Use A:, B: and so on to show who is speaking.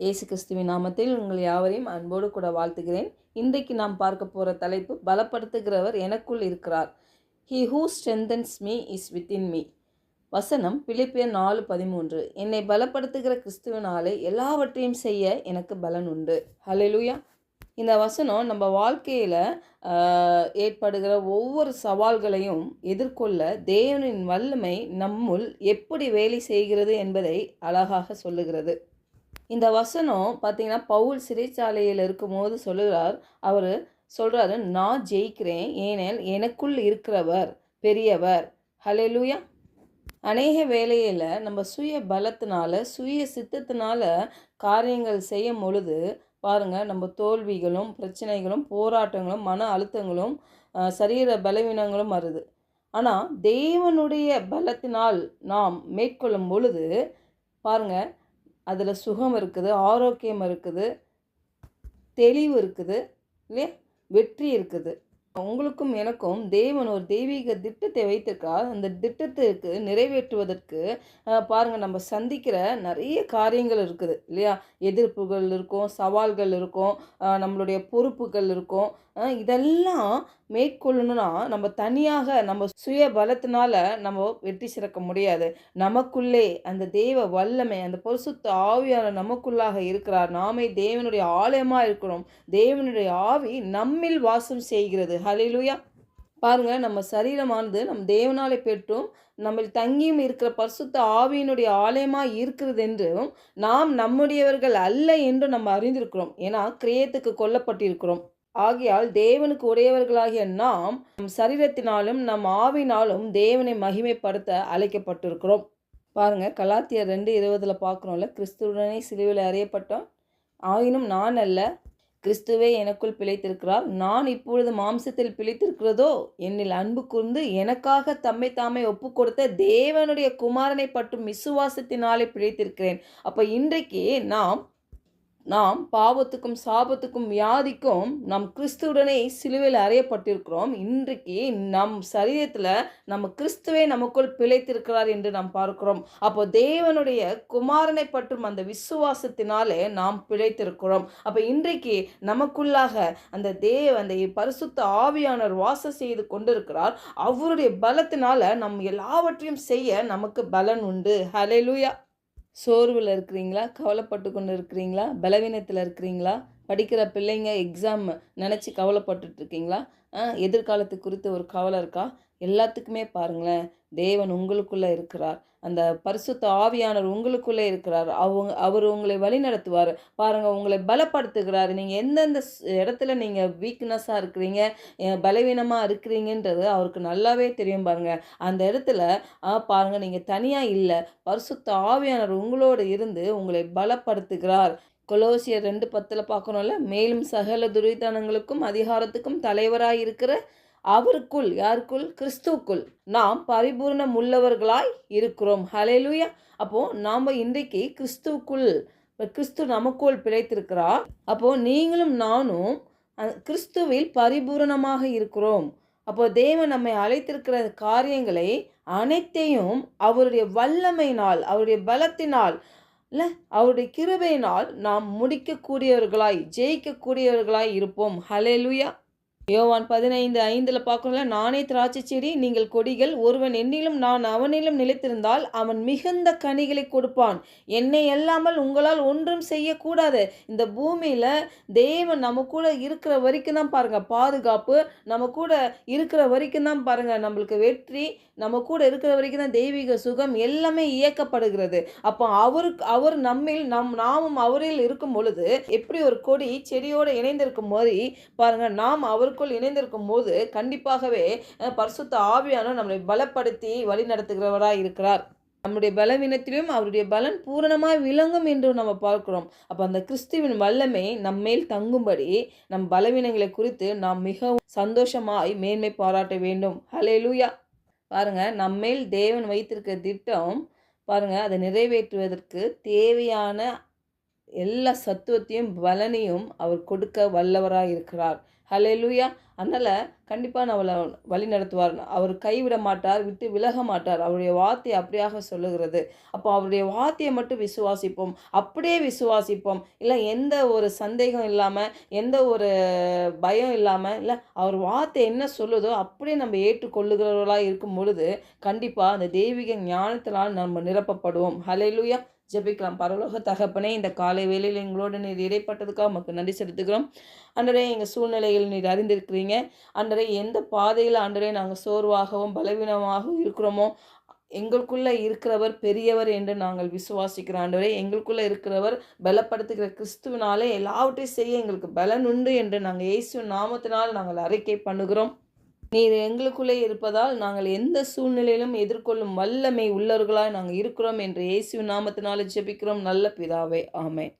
A: இயேசு கிறிஸ்துவின் நாமத்தில் உங்கள் யாவரையும் அன்போடு கூட வாழ்த்துகிறேன். இன்றைக்கு நாம் பார்க்க போகிற தலைப்பு, பலப்படுத்துகிறவர் எனக்குள் இருக்கிறார். He who strengthens me is within me. வசனம் பிலிப்பியர் 4:13. என்னை பலப்படுத்துகிற கிறிஸ்துவினாலே எல்லாவற்றையும் செய்ய எனக்கு பலன் உண்டு. ஹல்லேலூயா. இந்த வசனம் நம்ம வாழ்க்கையில் ஏற்படுகிற ஒவ்வொரு சவால்களையும் எதிர்கொள்ள தேவனின் வல்லமை நம்முள் எப்படி வேலை செய்கிறது என்பதை அழகாக சொல்லுகிறது. இந்த வசனம் பார்த்தீங்கன்னா, பவுல் சிறைச்சாலையில் இருக்கும்போது அவர் சொல்கிறாரு, நான் ஜெயிக்கிறேன், ஏனெனில் எனக்குள் இருக்கிறவர் பெரியவர். ஹல்லேலூயா. அநேக வேளையில் நம்ம சுய பலத்தினால சுய சித்தத்தினால காரியங்கள் செய்யும் பொழுது பாருங்கள், நம்ம தோல்விகளும் பிரச்சனைகளும் போராட்டங்களும் மன அழுத்தங்களும் சரீர பலவீனங்களும் வருது. ஆனால் தேவனுடைய பலத்தினால் நாம் மேற்கொள்ளும் பொழுது பாருங்கள், அதில் சுகம் இருக்குது, ஆரோக்கியம் இருக்குது, தெளிவு இருக்குது, இல்லையா, வெற்றி இருக்குது. உங்களுக்கும் எனக்கும் தேவன் ஒரு தெய்வீக திட்டத்தை வைத்திருக்கார். அந்த திட்டத்திற்கு நிறைவேற்றுவதற்கு பாருங்கள், நம்ம சந்திக்கிற நிறைய காரியங்கள் இருக்குது, இல்லையா. எதிர்ப்புகள் இருக்கும், சவால்கள் இருக்கும், நம்மளுடைய பொறுப்புகள் இருக்கும். இதெல்லாம் மேற்கொள்ளணும்னா நம்ம தனியாக நம்ம சுய பலத்தினால நம்ம வெற்றி சிறக்க முடியாது. நமக்குள்ளே அந்த தேவ வல்லமை, அந்த பரிசுத்த ஆவியானவர் நமக்குள்ளாக இருக்கிறார். நாமே தேவனுடைய ஆலயமாக இருக்கிறோம். தேவனுடைய ஆவி நம்மில் வாசம் செய்கிறது. ஹல்லேலூயா. பாருங்கள், நம்ம சரீரமானது நம் தேவனாலே பெற்றும் நம்ம தங்கியும் இருக்கிற பரிசுத்த ஆவியினுடைய ஆலயமாக இருக்கிறது என்றும் நாம் நம்முடையவர்கள் அல்ல என்று நம்ம அறிந்திருக்கிறோம். ஏன்னா கிரியத்துக்கு கொல்லப்பட்டிருக்கிறோம். ஆகையால் தேவனுக்கு உடையவர்களாகிய நாம் நம் சரீரத்தினாலும் நம் ஆவினாலும் தேவனை மகிமைப்படுத்த அழைக்கப்பட்டிருக்கிறோம். பாருங்கள், கலாத்தியர் 2:20 பார்க்குறோம்ல, கிறிஸ்துவுடனே சிலுவையில் அறையப்பட்டோம், ஆயினும் நான் அல்ல, கிறிஸ்துவே எனக்குள் பிழைத்திருக்கிறார். நான் இப்பொழுது மாம்சத்தில் பிழைத்திருக்கிறதோ என்னில் அன்பு கூர்ந்து எனக்காக தம்மை தாமே ஒப்பு கொடுத்த தேவனுடைய குமாரனை பற்றும் விசுவாசத்தினாலே பிழைத்திருக்கிறேன். அப்போ இன்றைக்கு நாம் பாவத்துக்கும் சாபத்துக்கும் வியாதிக்கும் நம் கிறிஸ்துவுடனே சிலுவையில் அறையப்பட்டிருக்கிறோம். இன்றைக்கு நம் சரீரத்தில் நம்ம கிறிஸ்துவே நமக்குள் பிழைத்திருக்கிறார் என்று நாம் பார்க்கிறோம். அப்போ தேவனுடைய குமாரனை பற்றும் அந்த விசுவாசத்தினாலே நாம் பிழைத்திருக்கிறோம். அப்போ இன்றைக்கு நமக்குள்ளாக அந்த பரிசுத்த ஆவியானவர் வாசம் செய்து கொண்டிருக்கிறார். அவருடைய பலத்தினால நம் எல்லாவற்றையும் செய்ய நமக்கு பலன் உண்டு. ஹல்லேலூயா. சோர்வில் இருக்கிறீங்களா? கவலைப்பட்டு கொண்டு இருக்கிறீங்களா? பலவீனத்தில் இருக்கிறீங்களா? படிக்கிற பிள்ளைங்க எக்ஸாம் நினச்சி கவலைப்பட்டுட்ருக்கீங்களா? எதிர்காலத்து குறித்து ஒரு கவலை இருக்கா? எல்லாத்துக்குமே பாருங்களேன், தேவன் உங்களுக்குள்ளே இருக்கிறார். அந்த பரிசுத்த ஆவியானவர் உங்களுக்குள்ளே இருக்கிறார். அவர் உங்களை வழி நடத்துவார். பாருங்கள், உங்களை பலப்படுத்துகிறார். நீங்கள் எந்தெந்த இடத்துல நீங்கள் வீக்னஸாக இருக்கிறீங்க, பலவீனமாக இருக்கிறீங்கன்றது அவருக்கு நல்லாவே தெரியும். பாருங்கள், அந்த இடத்துல பாருங்கள், நீங்கள் தனியாக இல்லை, பரிசுத்த ஆவியானவர் உங்களோடு இருந்து உங்களை பலப்படுத்துகிறார். கொலோசியர் 2:10 பார்க்கணும்ல, மேலும் சகல துரிதனங்களுக்கும் அதிகாரத்துக்கும் தலைவராக இருக்கிற அவருக்குள், யாருக்குள்? கிறிஸ்துவுக்குள் நாம் பரிபூர்ணம் உள்ளவர்களாய் இருக்கிறோம். ஹல்லேலூயா. அப்போது நாம் இன்றைக்கு கிறிஸ்துவுக்குள், கிறிஸ்து நமக்குள் பிழைத்திருக்கிறார். அப்போது நீங்களும் நானும் கிறிஸ்துவில் பரிபூரணமாக இருக்கிறோம். அப்போது தேவன் நம்மை அழைத்திருக்கிற காரியங்களை அனைத்தையும் அவருடைய வல்லமையினால், அவருடைய பலத்தினால், இல்லை அவருடைய கிருபையினால் நாம் முடிக்கக்கூடியவர்களாய், ஜெயிக்கக்கூடியவர்களாய் இருப்போம். ஹல்லேலூயா. யோவான் 15:5 பார்க்கணும்ல, நானே திராட்சை செடி, நீங்கள் கொடிகள். ஒருவன் என்னிலும் நான் அவனிலும் நிலைத்திருந்தால் அவன் மிகுந்த கனிகளை கொடுப்பான். என்னை அல்லாமல் உங்களால் ஒன்றும் செய்யக்கூடாது. இந்த பூமியில் தேவன் நம்ம கூட இருக்கிற வரைக்கும் தான் பாருங்கள் பாதுகாப்பு, நம்ம கூட இருக்கிற வரைக்கும் தான் பாருங்கள் நம்மளுக்கு வெற்றி, நம்ம கூட இருக்கிற வரைக்கும் தான் தெய்வீக சுகம் எல்லாமே இயக்கப்படுகிறது. அப்போ அவர் நம்மில் நாமும் அவரில் இருக்கும் பொழுது எப்படி ஒரு கொடி செடியோடு இணைந்திருக்கும் போது பாருங்கள், நாம் அவருக்குள் இணைந்திருக்கும் போது கண்டிப்பாகவே பரிசுத்த ஆவியானவர் நம்மளை பலப்படுத்தி வழி நடத்துகிறவராக இருக்கிறார். நம்முடைய பலவீனத்திலும் அவருடைய பலன் பூரணமாய் விளங்கும் என்று நம்ம பார்க்கிறோம். அப்போ அந்த கிறிஸ்துவின் வல்லமை நம்மேல் தங்கும்படி நம் பலவீனங்களை குறித்து நாம் மிகவும் சந்தோஷமாய் மேன்மை பாராட்ட வேண்டும். ஹல்லேலூயா. பாருங்கள், நம்மேல் தேவன் வைத்திருக்கிற திட்டம் பாருங்கள், அதை நிறைவேற்றுவதற்கு தேவையான எல்லா சத்துவத்தையும் பலனையும் அவர் கொடுக்க வல்லவராக இருக்கிறார். ஹல்லேலூயா. அதனால் கண்டிப்பாக நம்மளை வழி நடத்துவார். அவர் கைவிட மாட்டார், விட்டு விலக மாட்டார். அவருடைய வார்த்தை அப்படியாக சொல்லுகிறது. அப்போ அவருடைய வார்த்தையை மட்டும் விசுவாசிப்போம், அப்படியே விசுவாசிப்போம். இல்லை எந்த ஒரு சந்தேகம் இல்லாமல், எந்த ஒரு பயம் இல்லாமல், இல்லை அவர் வார்த்தை என்ன சொல்லுதோ அப்படியே நம்ம ஏற்றுக்கொள்ளுகிறவர்களாக இருக்கும் பொழுது கண்டிப்பாக அந்த தெய்வீக ஞானத்தினால் நம்ம நிரப்பப்படுவோம். ஹல்லேலூயா. ஜெபிக்கலாம். பரலோக தகப்பனே, இந்த காலை வேளையில் எங்களோடு நீர் இடைப்பட்டதுக்காக உமக்கு நன்றி செலுத்துகிறோம். ஆண்டவரே, எங்கள் சூழ்நிலைகள் நீர் அறிந்திருக்கிறீங்க. ஆண்டவரே, எந்த பாதையில் ஆண்டவரே நாங்கள் சோர்வாகவும் பலவீனமாகவும் இருக்கிறோமோ, எங்களுக்குள்ளே இருக்கிறவர் பெரியவர் என்று நாங்கள் விசுவாசிக்கிறோம். ஆண்டவரே, எங்களுக்குள்ளே இருக்கிறவர் பலப்படுத்துகிற கிறிஸ்துவினாலே எல்லாவற்றையும் செய்ய எங்களுக்கு பலன் உண்டு என்று நாங்கள் இயேசு நாமத்தினால் நாங்கள் அறிக்கை பண்ணுகிறோம். நீர் எங்களுக்குள்ளே இருப்பதால் நாங்கள் எந்த சூழ்நிலையிலும் எதிர்கொள்ளும் வல்லமை உள்ளவர்களாய் நாங்கள் இருக்கிறோம் என்று இயேசு நாமத்தினாலே ஜெபிக்கிறோம் நல்ல பிதாவே. ஆமென்.